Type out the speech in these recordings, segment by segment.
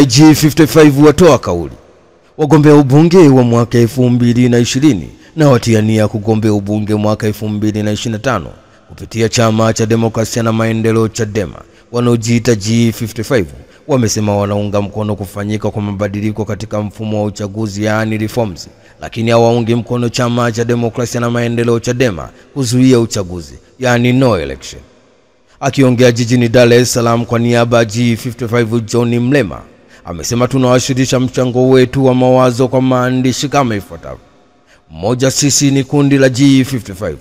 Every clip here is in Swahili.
G55 watoa kauli. Wagombea ubunge wa mwaka 2020 na watiania kugombea ubunge mwaka 2025 kupitia chama cha demokrasia na maendeleo Chadema wanaojiita G55 wamesema wanaunga mkono kufanyika kwa mabadiliko katika mfumo wa uchaguzi yaani reforms, lakini hawaungi mkono chama cha demokrasia na maendeleo Chadema kuzuia uchaguzi yaani no election. Akiongea jijini Dar es Salaam kwa niaba ya G55, John Mlema amesema tunawasilisha mchango wetu wa mawazo kwa maandishi kama ifuatavyo. Moja, sisi ni kundi la G55.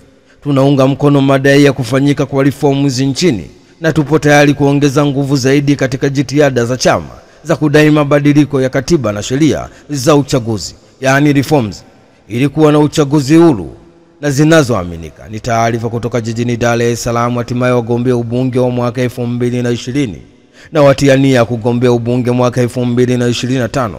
Tunaunga mkono madai ya kufanyika kwa reforms nchini na tupo tayari kuongeza nguvu zaidi katika jitihada za chama za kudai mabadiliko ya katiba na sheria za uchaguzi, yaani reforms, ili kuwa na uchaguzi huru na zinazoaminika. Ni taarifa kutoka jijini Dar es Salaam. Hatimaye wagombea ubunge wa mwaka 2020 na watiania kugombea ubunge mwaka 2025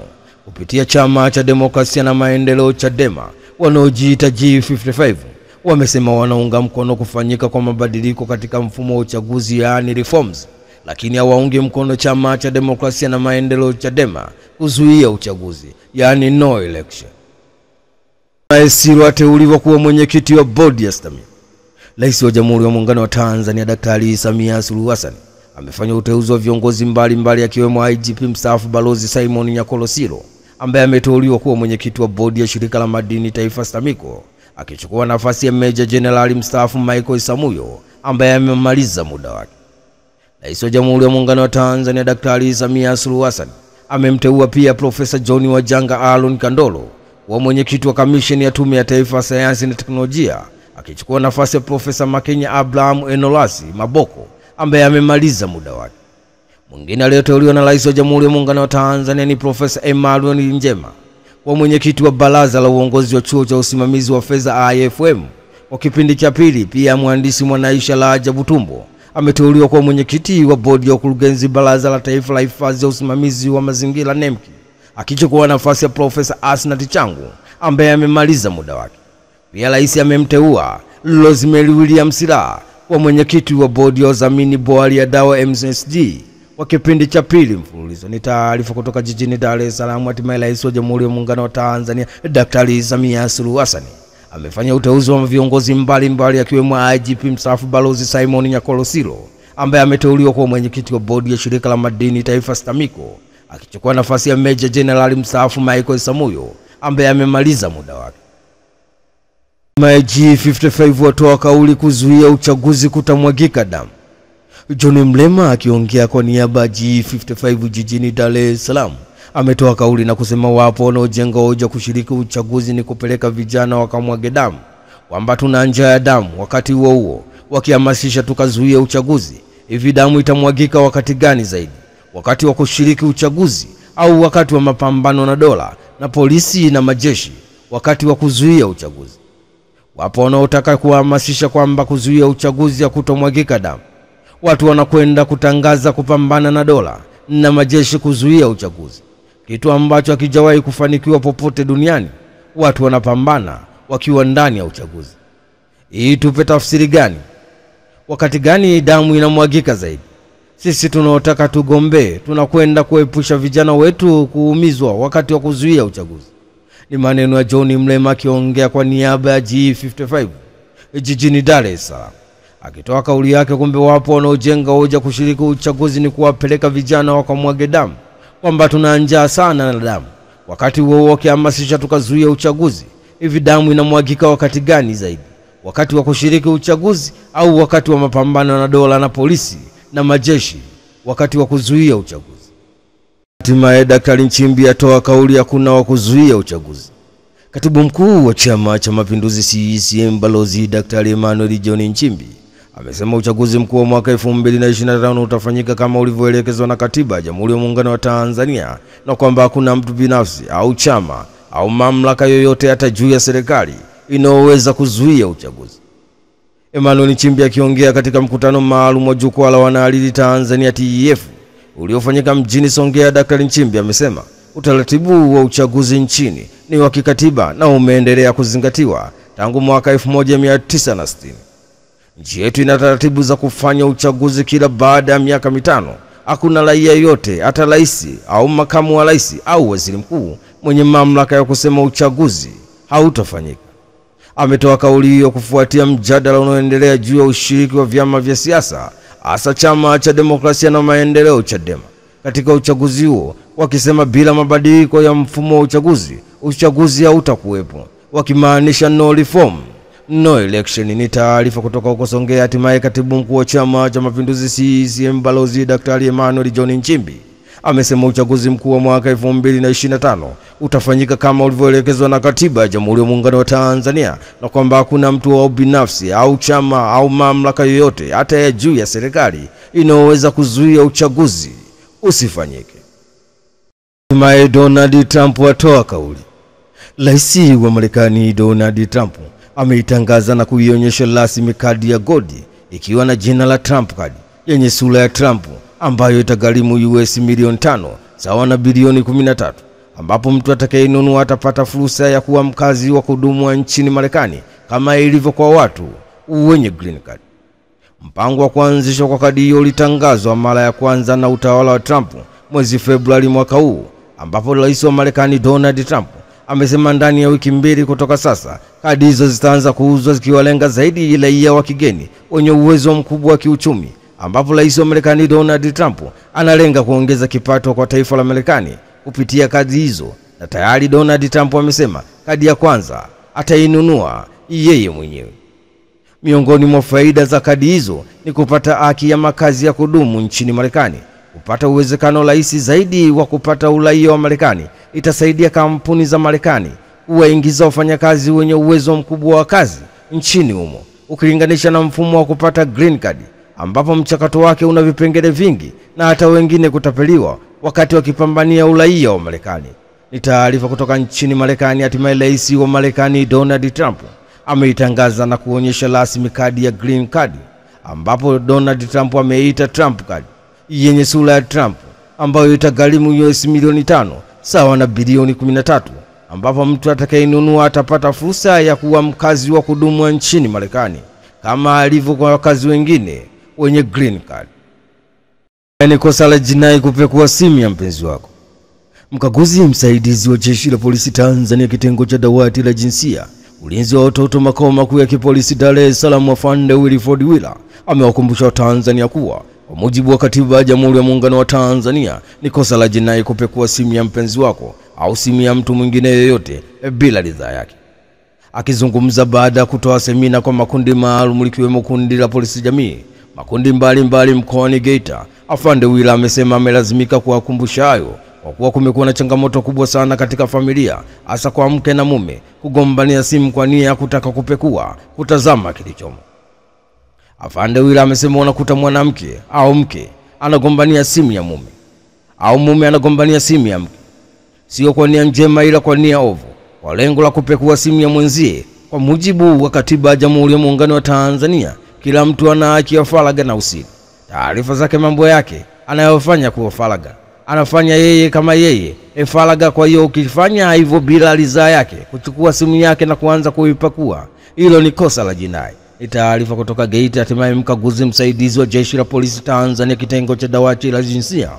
kupitia chama cha demokrasia na maendeleo Chadema wanaojiita G55 wamesema wanaunga mkono kufanyika kwa mabadiliko katika mfumo wa uchaguzi yaani reforms, lakini hawaungi mkono chama cha demokrasia na maendeleo Chadema kuzuia uchaguzi yaani no election. Maesiro ateuliwa kuwa mwenyekiti wa bodi ya STAMIKO. Rais wa Jamhuri ya Muungano wa Tanzania Daktari Samia Suluhu Hassan amefanya uteuzi wa viongozi mbalimbali akiwemo IGP mstaafu Balozi Simon Nyakolosilo ambaye ameteuliwa kuwa mwenyekiti wa bodi ya shirika la madini taifa STAMIKO, akichukua nafasi ya Meja Jenerali mstaafu Michael Isamuyo ambaye amemaliza muda wake. Rais wa Jamhuri ya Muungano wa Tanzania Daktari Samia Suluhu Hassan amemteua pia Profesa John Wajanga Aaron Kandolo wa mwenyekiti wa kamisheni ya Tume ya Taifa ya Sayansi na Teknolojia, akichukua nafasi ya Profesa Makenya Abraham Enolasi Maboko ambaye amemaliza muda wake. Mwingine aliyeteuliwa na Rais wa Jamhuri ya Muungano wa Tanzania ni Profesa Emmanuel Njema wa mwenyekiti wa baraza la uongozi wa chuo cha usimamizi wa fedha IFM kwa kipindi cha pili. Pia mhandisi Mwanaisha Laja Butumbo ameteuliwa kwa mwenyekiti wa bodi ya ukurugenzi baraza la taifa la hifadhi ya usimamizi wa mazingira NEMKI, akichukua nafasi ya Profesa Asnati Changu ambaye amemaliza muda wake. Pia rais amemteua Rosemary William Silaa kwa mwenyekiti wa bodi ya udhamini bohari ya dawa MSD kwa kipindi cha pili mfululizo. Ni taarifa kutoka jijini Dar es Salaam. Hatimaye Rais wa Jamhuri ya Muungano wa Tanzania Daktari Samia Suluhu Hassan amefanya uteuzi wa viongozi mbalimbali akiwemo IGP mstaafu Balozi Simon Nyakolosilo ambaye ameteuliwa kuwa mwenyekiti wa bodi ya shirika la madini taifa STAMIKO, akichukua nafasi ya Meja Jenerali mstaafu Michael Isamuyo ambaye amemaliza muda wake. G55 watoa kauli kuzuia uchaguzi kutamwagika damu. John Mlema akiongea kwa niaba ya G55 jijini Dar es Salaam ametoa kauli na kusema wapo wanaojenga hoja kushiriki uchaguzi ni kupeleka vijana wakamwage damu, kwamba tuna njaa ya damu, wakati huo wakihamasisha tukazuia uchaguzi. Hivi damu itamwagika wakati gani zaidi? Wakati wa kushiriki uchaguzi au wakati wa mapambano na dola na polisi na majeshi wakati wa kuzuia uchaguzi? Wapo wanaotaka kuhamasisha kwamba kuzuia uchaguzi ya kutomwagika damu. Watu wanakwenda kutangaza kupambana na dola na majeshi kuzuia uchaguzi, kitu ambacho hakijawahi kufanikiwa popote duniani. Watu wanapambana wakiwa ndani ya uchaguzi. Hii tupe tafsiri gani? Wakati gani damu inamwagika zaidi? Sisi tunaotaka tugombee tunakwenda kuepusha vijana wetu kuumizwa wakati wa kuzuia uchaguzi. Ni maneno ya John Mlema akiongea kwa niaba ya G55 jijini Dar es Salaam, akitoa kauli yake kumbe wapo wanaojenga hoja kushiriki uchaguzi ni kuwapeleka vijana wakamwage damu, kwamba tuna njaa sana na damu, wakati huo wakihamasisha tukazuia uchaguzi. Hivi damu inamwagika wakati gani zaidi? Wakati wa kushiriki uchaguzi au wakati wa mapambano na dola na polisi na majeshi wakati wa kuzuia uchaguzi? Hatimaye Daktari Nchimbi atoa kauli ya kuna wa kuzuia uchaguzi. Katibu mkuu wa Chama cha Mapinduzi CCM Balozi Daktari Emmanuel John Nchimbi amesema uchaguzi mkuu wa mwaka 2025 utafanyika kama ulivyoelekezwa na Katiba ya Jamhuri ya Muungano wa Tanzania, na kwamba hakuna mtu binafsi au chama au mamlaka yoyote hata juu ya serikali inayoweza kuzuia uchaguzi. Emmanuel Nchimbi akiongea katika mkutano maalum wa jukwaa la wanahariri Tanzania TEF uliofanyika mjini Songea, Daktari Nchimbi amesema utaratibu wa uchaguzi nchini ni wa kikatiba na umeendelea kuzingatiwa tangu mwaka 1960. Nchi yetu ina taratibu za kufanya uchaguzi kila baada ya miaka mitano hakuna raia yote, hata rais au makamu wa rais au waziri mkuu mwenye mamlaka ya kusema uchaguzi hautafanyika. Ametoa kauli hiyo kufuatia mjadala unaoendelea juu ya ushiriki wa vyama vya siasa, hasa chama cha demokrasia na maendeleo Chadema katika uchaguzi huo, wakisema bila mabadiliko ya mfumo wa uchaguzi hautakuwepo, wakimaanisha no reform no election. Ni taarifa kutoka huko Songea. Hatimaye katibu mkuu wa Chama cha Mapinduzi CCM Balozi Daktari Emmanuel John Nchimbi amesema uchaguzi mkuu wa mwaka 2025 utafanyika kama ulivyoelekezwa na Katiba ya Jamhuri ya Muungano wa Tanzania, na kwamba hakuna mtu wa binafsi au chama au mamlaka yoyote hata ya juu ya serikali inayoweza kuzuia uchaguzi usifanyike. Hatimaye Donald Trump atoa kauli. Rais wa Marekani Donald Trump ameitangaza na kuionyesha rasmi kadi ya godi ikiwa na jina la Trump Card yenye sura ya Trump, ambayo itagharimu US milioni 5 sawa na bilioni 13, ambapo mtu atakayenunua atapata fursa ya kuwa mkazi wa kudumu nchini Marekani kama ilivyo kwa watu wenye green card. Mpango wa kuanzishwa kwa kadi hiyo ulitangazwa mara ya kwanza na utawala wa Trump mwezi Februari mwaka huu, ambapo rais wa Marekani Donald Trump amesema ndani ya wiki 2 kutoka sasa kadi hizo zitaanza kuuzwa, zikiwalenga zaidi raia wa kigeni wenye uwezo mkubwa wa kiuchumi, ambapo rais wa Marekani Donald Trump analenga kuongeza kipato kwa taifa la Marekani kupitia kadi hizo. Na tayari Donald Trump amesema kadi ya kwanza atainunua yeye mwenyewe. Miongoni mwa faida za kadi hizo ni kupata haki ya makazi ya kudumu nchini Marekani, kupata uwezekano rahisi zaidi wa kupata uraia wa Marekani, itasaidia kampuni za Marekani kuwaingiza wafanyakazi wenye uwezo mkubwa wa kazi nchini humo, ukilinganisha na mfumo wa kupata green card ambapo mchakato wake una vipengele vingi na hata wengine kutapeliwa wakati wakipambania uraia wa Marekani. Ni taarifa kutoka nchini Marekani. Hatimaye rais wa Marekani Donald Trump ameitangaza na kuonyesha rasmi kadi ya green card, ambapo Donald Trump ameita Trump Card yenye sura ya Trump, ambayo itagharimu US milioni 5 sawa na bilioni 13, ambapo mtu atakayenunua atapata fursa ya kuwa mkazi wa kudumu nchini Marekani kama alivyo kwa wakazi wengine wenye green card. Ni kosa la jinai kupekua simu ya mpenzi wako. Mkaguzi msaidizi wa Jeshi la Polisi Tanzania kitengo cha dawati la jinsia, ulinzi wa watoto, makao makuu ya kipolisi Dar es Salaam, Afande Wilford Wila amewakumbusha Watanzania kuwa kwa mujibu wa Katiba ya Jamhuri ya Muungano wa Tanzania ni kosa la jinai kupekua simu ya mpenzi wako au simu ya mtu mwingine yoyote bila ridhaa yake. Akizungumza baada ya kutoa semina kwa makundi maalum likiwemo kundi la polisi jamii, makundi mbalimbali mkoani Geita, Afande Wila amesema amelazimika kuwakumbusha hayo kwa kuwa kumekuwa na changamoto kubwa sana katika familia, hasa kwa mke na mume kugombania simu kwa nia ya kutaka kupekua, kutazama kilichomo. Afande Wila amesema unakuta mwanamke au mke anagombania simu ya mume au mume anagombania simu ya mke, sio kwa nia njema ila kwa nia ovu, kwa lengo la kupekua simu ya mwenzie. Kwa mujibu wa Katiba ya Jamhuri ya Muungano wa Tanzania, kila mtu ana haki ya faragha na usiri. Taarifa zake, mambo yake anayofanya kuwa faragha, anafanya yeye kama yeye faragha. Kwa hiyo ukifanya hivyo bila ridhaa yake, kuchukua simu yake na kuanza kuipakua, hilo ni kosa la jinai. Ni taarifa kutoka Geita. Hatimaye mkaguzi msaidizi wa Jeshi la Polisi Tanzania kitengo cha dawati la jinsia,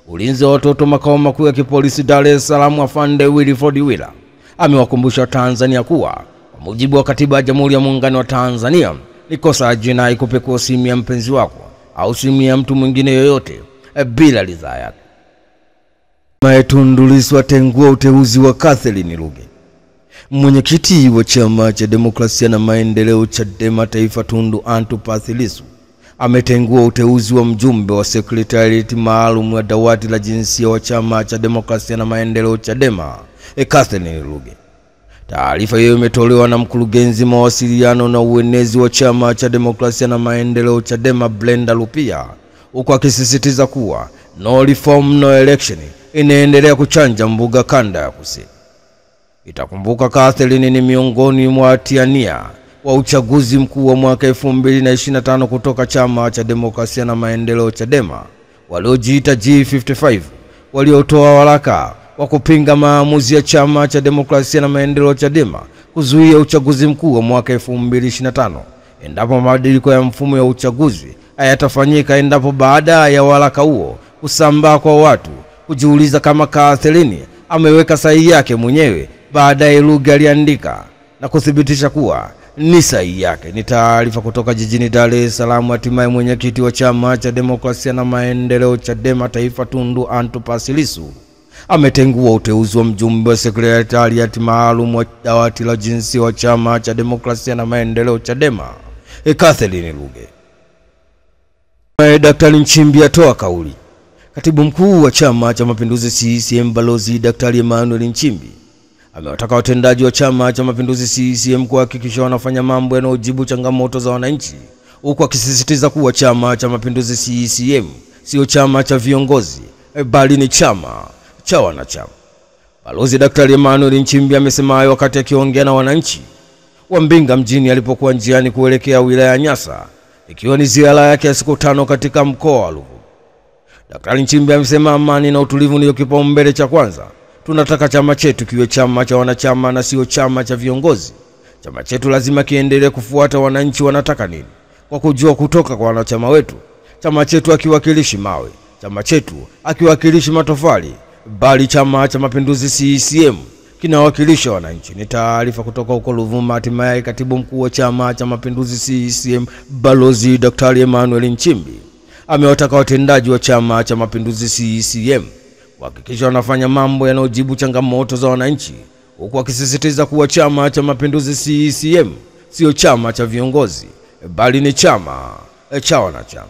ulinzi wa watoto, makao makuu ya kipolisi Dar es Salaam, Afande Wilford Wila amewakumbusha Tanzania kuwa kwa mujibu wa Katiba ya Jamhuri ya Muungano wa Tanzania ni kosa la jinai kupekua simu ya mpenzi wako au simu ya mtu mwingine yoyote bila ridhaa yake. Tundu Lissu atengua uteuzi wa Catherine Ruge. Mwenyekiti wa Chama cha Demokrasia na Maendeleo Chadema Taifa Tundu Antipas Lissu ametengua uteuzi wa mjumbe wa Secretariat maalum wa dawati la jinsia wa Chama cha Demokrasia na Maendeleo Chadema Catherine Ruge. Taarifa hiyo imetolewa na mkurugenzi mawasiliano na uenezi wa Chama cha Demokrasia na Maendeleo Chadema Brenda Lupia, huko akisisitiza kuwa no reform no election inaendelea kuchanja mbuga kanda ya kusini. Itakumbuka Catherine ni miongoni mwa watiania wa uchaguzi mkuu wa mwaka 2025 kutoka Chama cha Demokrasia na Maendeleo Chadema waliojiita G55, waliotoa waraka wa kupinga maamuzi ya Chama cha Demokrasia na Maendeleo Chadema kuzuia uchaguzi mkuu wa mwaka 2025 endapo mabadiliko ya mfumo ya uchaguzi hayatafanyika, endapo baada ya waraka huo kusambaa kwa watu kujiuliza kama Catherine ameweka sahihi yake mwenyewe. Baadaye Ruge aliandika na kuthibitisha kuwa ni sahihi yake. Ni taarifa kutoka jijini Dar es Salaam. Hatimaye mwenyekiti wa Chama cha Demokrasia na Maendeleo Chadema Taifa Tundu Antipas Lissu ametengua uteuzi wa mjumbe wa sekretariati maalum wa dawati la jinsia wa Chama cha Demokrasia na Maendeleo Chadema Catherine Ruge. Daktari Nchimbi atoa kauli. Katibu mkuu wa Chama cha Mapinduzi CCM Balozi Daktari Emmanuel Nchimbi amewataka watendaji wa Chama cha Mapinduzi CCM kuhakikisha wanafanya mambo yanayojibu changamoto za wananchi, huku akisisitiza kuwa Chama cha Mapinduzi CCM sio chama cha viongozi bali ni chama cha wanachama. Balozi Daktari Emmanuel Nchimbi amesema hayo wakati akiongea na wananchi wa Mbinga mjini alipokuwa njiani kuelekea wilaya ya Nyasa, ikiwa ni ziara yake ya siku 5 katika mkoa wa Ruvuma. Daktari Nchimbi amesema amani na utulivu ndio kipaumbele cha kwanza. Tunataka chama chetu kiwe chama cha wanachama na sio chama cha viongozi. Chama chetu lazima kiendelee kufuata wananchi wanataka nini, kwa kujua kutoka kwa wanachama wetu. Chama chetu akiwakilishi mawe, chama chetu akiwakilishi matofali, bali Chama cha Mapinduzi CCM kinawakilisha wananchi. Ni taarifa kutoka huko Ruvuma. Hatimaye katibu mkuu wa Chama cha Mapinduzi CCM Balozi Daktari Emmanuel Nchimbi amewataka watendaji wa Chama cha Mapinduzi CCM kuhakikisha wanafanya mambo yanayojibu changamoto za wananchi, huku akisisitiza kuwa Chama cha Mapinduzi CCM sio chama cha viongozi bali ni chama cha wanachama.